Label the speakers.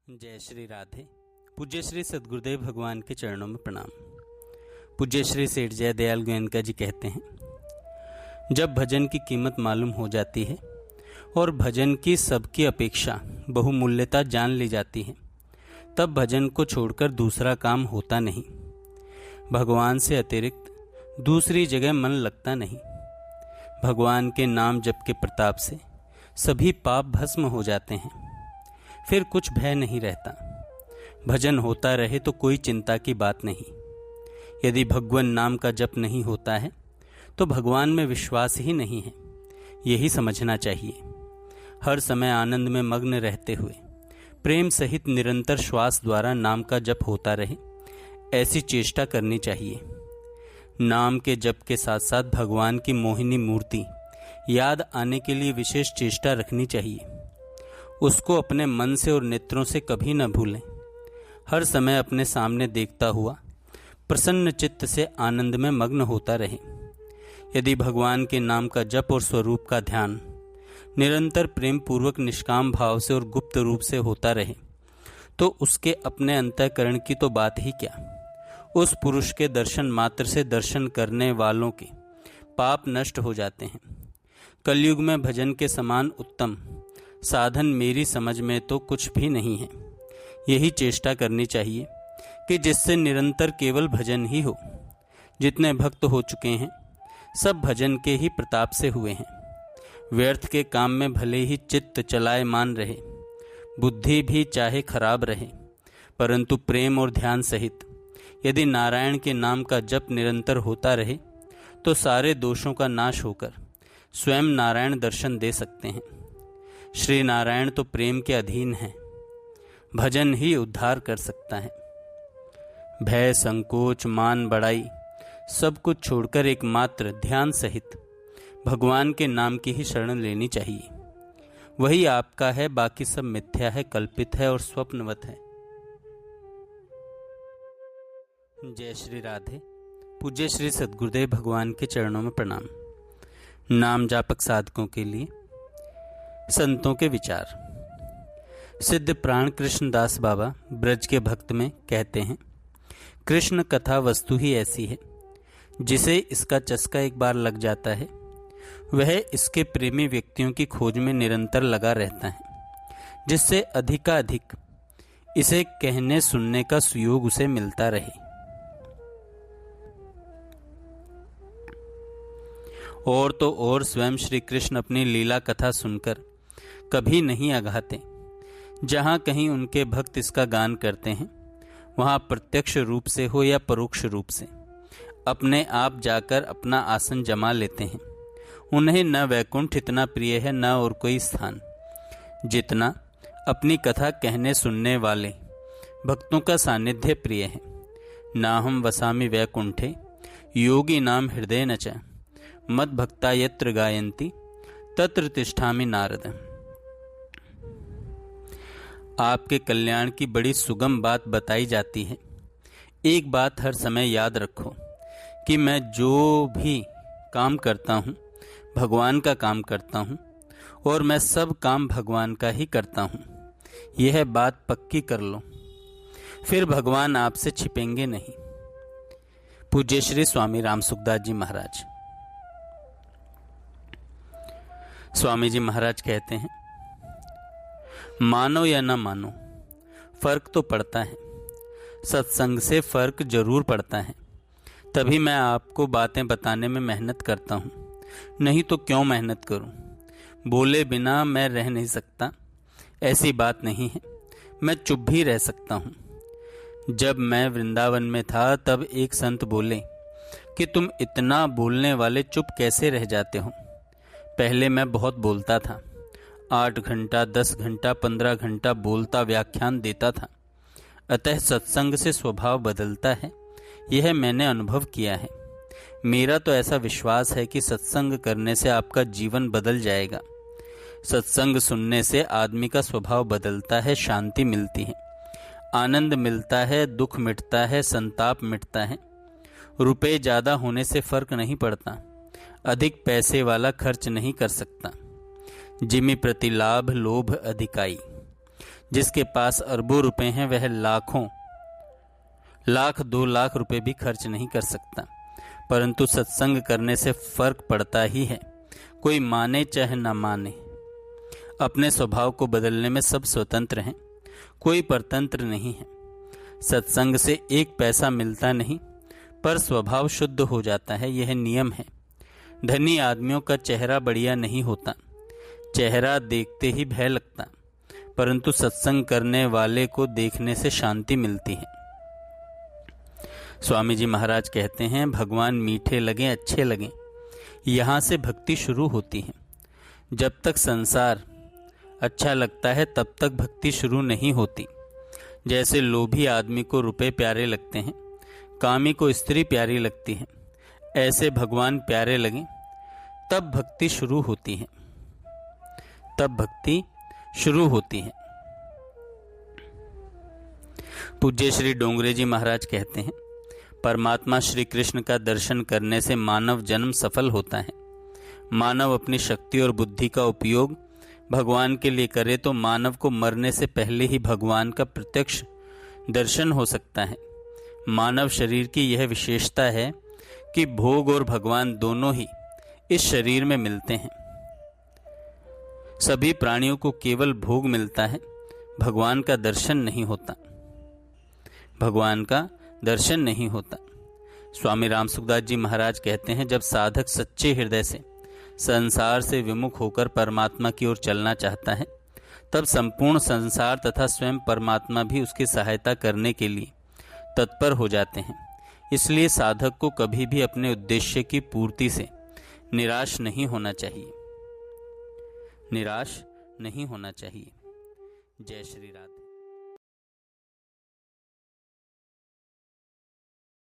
Speaker 1: जय श्री राधे। पूज्य श्री सद्गुरुदेव भगवान के चरणों में प्रणाम। पूज्य श्री सेठ जय दयाल गोयनका जी कहते हैं, जब भजन की कीमत मालूम हो जाती है और भजन की सबकी अपेक्षा बहुमूल्यता जान ली जाती है, तब भजन को छोड़कर दूसरा काम होता नहीं। भगवान से अतिरिक्त दूसरी जगह मन लगता नहीं। भगवान के नाम जप के प्रताप से सभी पाप भस्म हो जाते हैं, फिर कुछ भय नहीं रहता। भजन होता रहे तो कोई चिंता की बात नहीं। यदि भगवान नाम का जप नहीं होता है तो भगवान में विश्वास ही नहीं है, यही समझना चाहिए। हर समय आनंद में मग्न रहते हुए प्रेम सहित निरंतर श्वास द्वारा नाम का जप होता रहे, ऐसी चेष्टा करनी चाहिए। नाम के जप के साथ साथ भगवान की मोहिनी मूर्ति याद आने के लिए विशेष चेष्टा रखनी चाहिए। उसको अपने मन से और नेत्रों से कभी न भूलें। हर समय अपने सामने देखता हुआ प्रसन्न चित्त से आनंद में मग्न होता रहे। यदि भगवान के नाम का जप और स्वरूप का ध्यान निरंतर प्रेम पूर्वक निष्काम भाव से और गुप्त रूप से होता रहे, तो उसके अपने अंतःकरण की तो बात ही क्या। उस पुरुष के दर्शन मात्र से दर्शन करने वालों के पाप नष्ट हो जाते हैं। कलयुग में भजन के समान उत्तम साधन मेरी समझ में तो कुछ भी नहीं है। यही चेष्टा करनी चाहिए कि जिससे निरंतर केवल भजन ही हो। जितने भक्त हो चुके हैं सब भजन के ही प्रताप से हुए हैं। व्यर्थ के काम में भले ही चित्त चलायमान रहे, बुद्धि भी चाहे खराब रहे, परंतु प्रेम और ध्यान सहित यदि नारायण के नाम का जप निरंतर होता रहे तो सारे दोषों का नाश होकर स्वयं नारायण दर्शन दे सकते हैं। श्री नारायण तो प्रेम के अधीन है। भजन ही उद्धार कर सकता है। भय, संकोच, मान बढ़ाई सब कुछ छोड़कर एकमात्र ध्यान सहित भगवान के नाम की ही शरण लेनी चाहिए। वही आपका है, बाकी सब मिथ्या है, कल्पित है और स्वप्नवत है। जय श्री राधे। पूज्य श्री सद्गुरुदेव भगवान के चरणों में प्रणाम। नाम जापक साधकों के लिए संतों के विचार। सिद्ध प्राण कृष्ण दास बाबा ब्रज के भक्त में कहते हैं, कृष्ण कथा वस्तु ही ऐसी है जिसे इसका चस्का एक बार लग जाता है, वह इसके प्रेमी व्यक्तियों की खोज में निरंतर लगा रहता है, जिससे अधिकाधिक इसे कहने सुनने का सुयोग उसे मिलता रहे। और तो और स्वयं श्री कृष्ण अपनी लीला कथा सुनकर कभी नहीं अघाते। जहाँ कहीं उनके भक्त इसका गान करते हैं, वहाँ प्रत्यक्ष रूप से हो या परोक्ष रूप से अपने आप जाकर अपना आसन जमा लेते हैं। उन्हें न वैकुंठ इतना प्रिय है, न और कोई स्थान, जितना अपनी कथा कहने सुनने वाले भक्तों का सानिध्य प्रिय है। नाहम वसामि वैकुंठे योगी नाम हृदय न च मद भक्ता यत्र गायन्ति तत्र तिष्ठामि नारद। आपके कल्याण की बड़ी सुगम बात बताई जाती है। एक बात हर समय याद रखो कि मैं जो भी काम करता हूँ भगवान का काम करता हूँ, और मैं सब काम भगवान का ही करता हूँ। यह बात पक्की कर लो, फिर भगवान आपसे छिपेंगे नहीं। पूज्य श्री स्वामी राम सुखदास जी महाराज। स्वामी जी महाराज कहते हैं, मानो या न मानो फर्क तो पड़ता है। सत्संग से फर्क जरूर पड़ता है, तभी मैं आपको बातें बताने में मेहनत करता हूँ, नहीं तो क्यों मेहनत करूँ। बोले बिना मैं रह नहीं सकता, ऐसी बात नहीं है। मैं चुप भी रह सकता हूँ। जब मैं वृंदावन में था तब एक संत बोले कि तुम इतना बोलने वाले चुप कैसे रह जाते हो। पहले मैं बहुत बोलता था, 8 घंटा 10 घंटा 15 घंटा बोलता व्याख्यान देता था। अतः सत्संग से स्वभाव बदलता है, यह मैंने अनुभव किया है। मेरा तो ऐसा विश्वास है कि सत्संग करने से आपका जीवन बदल जाएगा। सत्संग सुनने से आदमी का स्वभाव बदलता है, शांति मिलती है, आनंद मिलता है, दुख मिटता है, संताप मिटता है। रुपए ज़्यादा होने से फर्क नहीं पड़ता। अधिक पैसे वाला खर्च नहीं कर सकता। जिमि प्रति लाभ लोभ अधिकाई। जिसके पास अरबों रुपए हैं वह लाखों, लाख 2 लाख रुपए भी खर्च नहीं कर सकता। परंतु सत्संग करने से फर्क पड़ता ही है, कोई माने चाहे ना माने। अपने स्वभाव को बदलने में सब स्वतंत्र हैं, कोई परतंत्र नहीं है। सत्संग से 1 पैसा मिलता नहीं, पर स्वभाव शुद्ध हो जाता है, यह नियम है। धनी आदमियों का चेहरा बढ़िया नहीं होता, चेहरा देखते ही भय लगता, परंतु सत्संग करने वाले को देखने से शांति मिलती है। स्वामी जी महाराज कहते हैं, भगवान मीठे लगें अच्छे लगें, यहाँ से भक्ति शुरू होती है। जब तक संसार अच्छा लगता है तब तक भक्ति शुरू नहीं होती। जैसे लोभी आदमी को रुपए प्यारे लगते हैं, कामी को स्त्री प्यारी लगती है, ऐसे भगवान प्यारे लगें तब भक्ति शुरू होती है, तब भक्ति शुरू होती है। पूज्य श्री डोंगरे जी महाराज कहते हैं, परमात्मा श्री कृष्ण का दर्शन करने से मानव जन्म सफल होता है। मानव अपनी शक्ति और बुद्धि का उपयोग भगवान के लिए करे तो मानव को मरने से पहले ही भगवान का प्रत्यक्ष दर्शन हो सकता है। मानव शरीर की यह विशेषता है कि भोग और भगवान दोनों ही इस शरीर में मिलते हैं। सभी प्राणियों को केवल भोग मिलता है, भगवान का दर्शन नहीं होता, भगवान का दर्शन नहीं होता। स्वामी राम सुखदास जी महाराज कहते हैं, जब साधक सच्चे हृदय से संसार से विमुख होकर परमात्मा की ओर चलना चाहता है, तब संपूर्ण संसार तथा स्वयं परमात्मा भी उसकी सहायता करने के लिए तत्पर हो जाते हैं। इसलिए साधक को कभी भी अपने उद्देश्य की पूर्ति से निराश नहीं होना चाहिए, निराश नहीं होना चाहिए। जय श्री राधे।